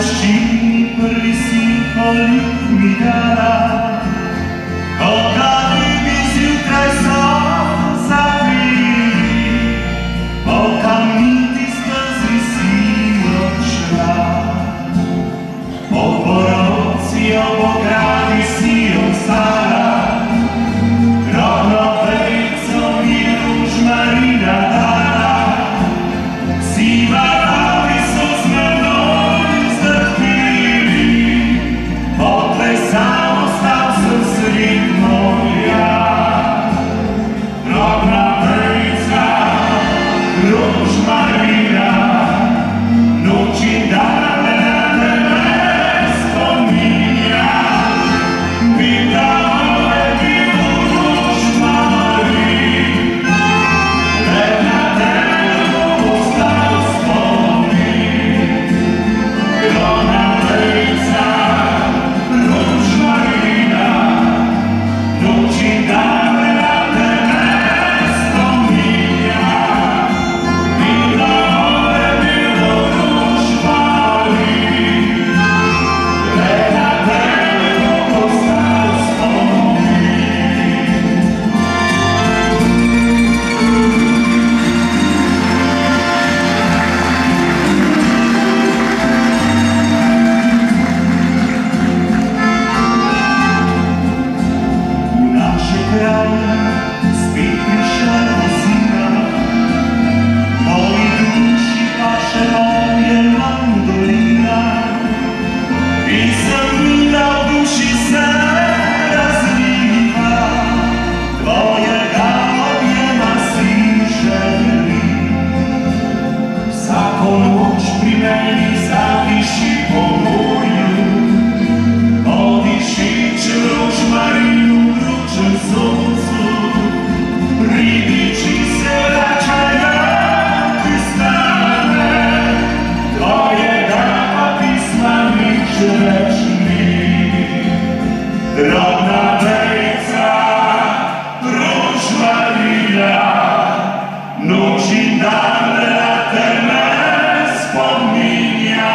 Palescini prvi simboli mi dala, kada bi zjutraj so zavili, po kamniti stezi si odšla. Po poroci, ob ogradi si ostala, drobno vejico mi ružmarina dala, siva pravi so z menoj zdrhtili, poplesal ostal sem sredno ja. Drobna vejica, ružmarina, noč in dan drobna vejica, ružmarina, noč in dan te me spominja.